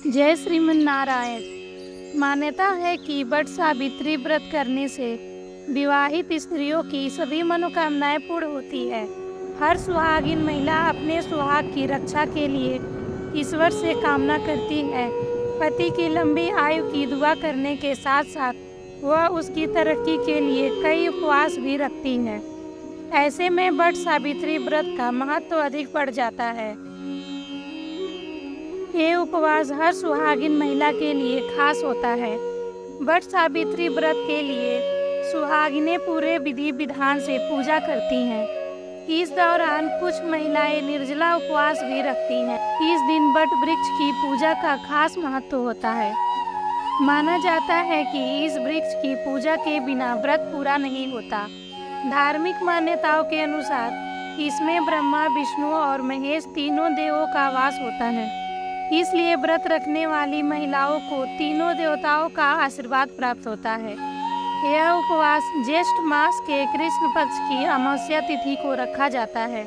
जय श्रीमन नारायण। मान्यता है कि वट सावित्री व्रत करने से विवाहित स्त्रियों की सभी मनोकामनाएं पूर्ण होती है। हर सुहागिन महिला अपने सुहाग की रक्षा के लिए ईश्वर से कामना करती है। पति की लंबी आयु की दुआ करने के साथ साथ वह उसकी तरक्की के लिए कई उपवास भी रखती है। ऐसे में वट सावित्री व्रत का महत्व अधिक बढ़ जाता है। ये उपवास हर सुहागिन महिला के लिए खास होता है। वट सावित्री व्रत के लिए सुहागिनें पूरे विधि विधान से पूजा करती हैं। इस दौरान कुछ महिलाएं निर्जला उपवास भी रखती हैं। इस दिन वट वृक्ष की पूजा का खास महत्व होता है। माना जाता है कि इस वृक्ष की पूजा के बिना व्रत पूरा नहीं होता। धार्मिक मान्यताओं के अनुसार इसमें ब्रह्मा, विष्णु और महेश तीनों देवों का वास होता है। इसलिए व्रत रखने वाली महिलाओं को तीनों देवताओं का आशीर्वाद प्राप्त होता है। यह उपवास ज्येष्ठ मास के कृष्ण पक्ष की अमावस्या तिथि को रखा जाता है।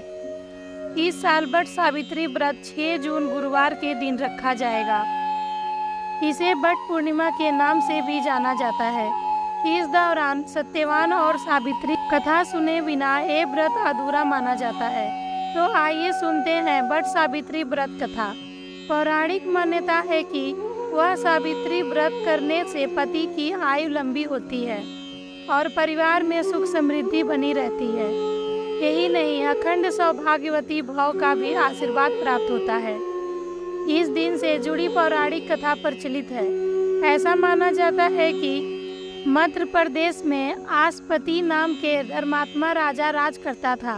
इस साल वट सावित्री व्रत 6 जून गुरुवार के दिन रखा जाएगा। इसे वट पूर्णिमा के नाम से भी जाना जाता है। इस दौरान सत्यवान और सावित्री कथा सुने बिना ये व्रत अधूरा माना जाता है। तो आइए सुनते हैं वट सावित्री व्रत कथा। पौराणिक मान्यता है कि वह सावित्री व्रत करने से पति की आयु लंबी होती है और परिवार में सुख समृद्धि बनी रहती है। यही नहीं, अखंड सौभाग्यवती भव का भी आशीर्वाद प्राप्त होता है। इस दिन से जुड़ी पौराणिक कथा प्रचलित है। ऐसा माना जाता है कि मध्य प्रदेश में आसपति नाम के धर्मात्मा राजा राज करता था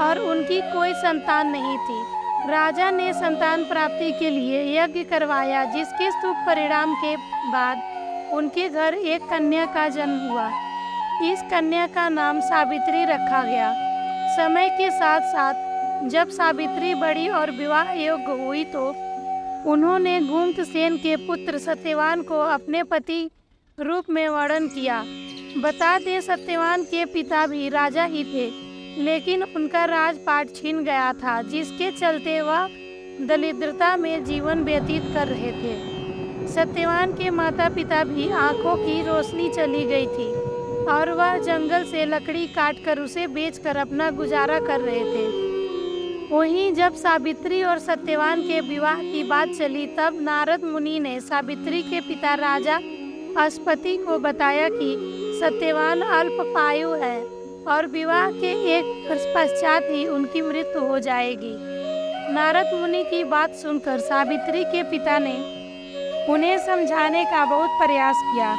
और उनकी कोई संतान नहीं थी। राजा ने संतान प्राप्ति के लिए यज्ञ करवाया, जिसके शुभ परिणाम के बाद उनके घर एक कन्या का जन्म हुआ। इस कन्या का नाम सावित्री रखा गया। समय के साथ साथ जब सावित्री बड़ी और विवाह योग्य हुई तो उन्होंने गुप्तसेन के पुत्र सत्यवान को अपने पति रूप में वर्ण किया। बता दें, सत्यवान के पिता भी राजा ही थे, लेकिन उनका राजपाट छिन गया था, जिसके चलते वह दरिद्रता में जीवन व्यतीत कर रहे थे। सत्यवान के माता पिता भी आंखों की रोशनी चली गई थी और वह जंगल से लकड़ी काटकर उसे बेचकर अपना गुजारा कर रहे थे। वहीं जब सावित्री और सत्यवान के विवाह की बात चली, तब नारद मुनि ने सावित्री के पिता राजा अश्वपति को बताया कि सत्यवान अल्पायु है और विवाह के एक वर्ष पश्चात ही उनकी मृत्यु हो जाएगी। नारद मुनि की बात सुनकर सावित्री के पिता ने उन्हें समझाने का बहुत प्रयास किया,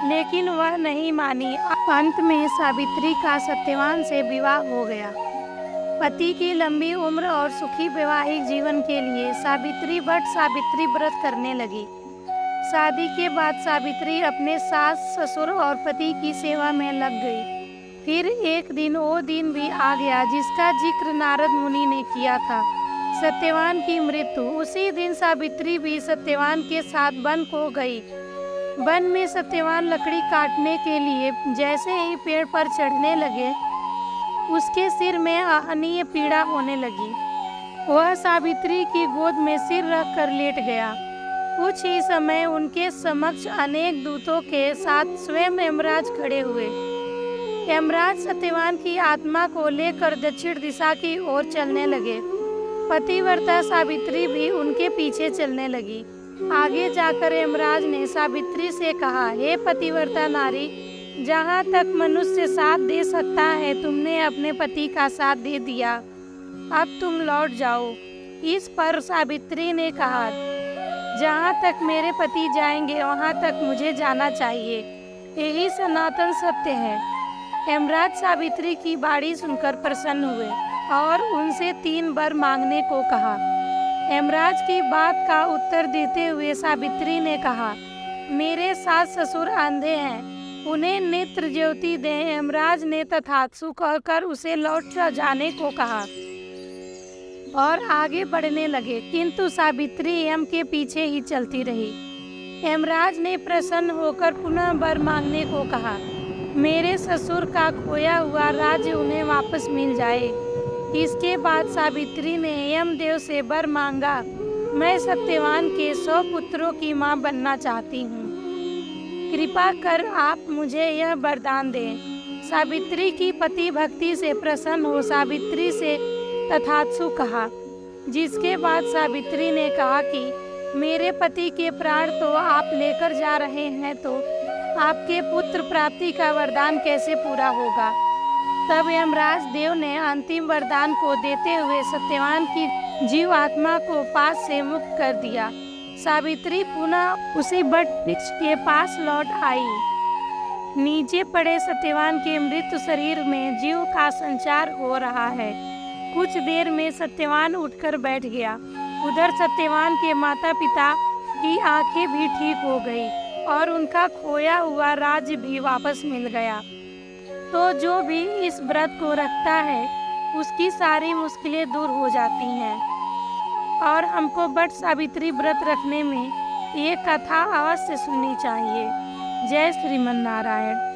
लेकिन वह नहीं मानी। अंत में सावित्री का सत्यवान से विवाह हो गया। पति की लंबी उम्र और सुखी वैवाहिक जीवन के लिए सावित्री वट सावित्री व्रत करने लगी। शादी के बाद सावित्री अपने सास, ससुर और पति की सेवा में लग गई। फिर एक दिन वो दिन भी आ गया जिसका जिक्र नारद मुनि ने किया था, सत्यवान की मृत्यु। उसी दिन सावित्री भी सत्यवान के साथ वन को गई। वन में सत्यवान लकड़ी काटने के लिए जैसे ही पेड़ पर चढ़ने लगे, उसके सिर में आहनीय पीड़ा होने लगी। वह सावित्री की गोद में सिर रख कर लेट गया। कुछ ही समय उनके समक्ष अनेक दूतों के साथ स्वयं यमराज खड़े हुए। यमराज सत्यवान की आत्मा को लेकर दक्षिण दिशा की ओर चलने लगे। पतिव्रता सावित्री भी उनके पीछे चलने लगी। आगे जाकर यमराज ने सावित्री से कहा, हे पतिव्रता नारी, जहाँ तक मनुष्य साथ दे सकता है तुमने अपने पति का साथ दे दिया, अब तुम लौट जाओ। इस पर सावित्री ने कहा, जहाँ तक मेरे पति जाएंगे वहाँ तक मुझे जाना चाहिए, यही सनातन सत्य है। यमराज सावित्री की बाणी सुनकर प्रसन्न हुए और उनसे 3 वर मांगने को कहा। यमराज की बात का उत्तर देते हुए सावित्री ने कहा, मेरे सास ससुर अंधे हैं, उन्हें नेत्र ज्योति दें। यमराज ने तथास्तु कहकर उसे लौट जाने को कहा और आगे बढ़ने लगे, किंतु सावित्री यम के पीछे ही चलती रही। यमराज ने प्रसन्न होकर पुनः वर मांगने को कहा, मेरे ससुर का खोया हुआ राज्य उन्हें वापस मिल जाए। इसके बाद सावित्री ने यमदेव से वर मांगा मैं सत्यवान के 100 पुत्रों की माँ बनना चाहती हूँ। कृपा कर आप मुझे यह वरदान दें। सावित्री की पति भक्ति से प्रसन्न हो सावित्री से तथास्तु कहा, जिसके बाद सावित्री ने कहा कि मेरे पति के प्राण तो आप लेकर जा रहे हैं, तो आपके पुत्र प्राप्ति का वरदान कैसे पूरा होगा। तब यमराज देव ने अंतिम वरदान को देते हुए सत्यवान की जीव आत्मा को पास से मुक्त कर दिया। सावित्री पुनः उसी वट वृक्ष के पास लौट आई। नीचे पड़े सत्यवान के मृत शरीर में जीव का संचार हो रहा है। कुछ देर में सत्यवान उठकर बैठ गया। उधर सत्यवान के माता पिता की आंखें भी ठीक हो गई और उनका खोया हुआ राज्य भी वापस मिल गया। तो जो भी इस व्रत को रखता है उसकी सारी मुश्किलें दूर हो जाती हैं। और हमको वट सावित्री व्रत रखने में ये कथा अवश्य सुननी चाहिए। जय श्रीमन नारायण।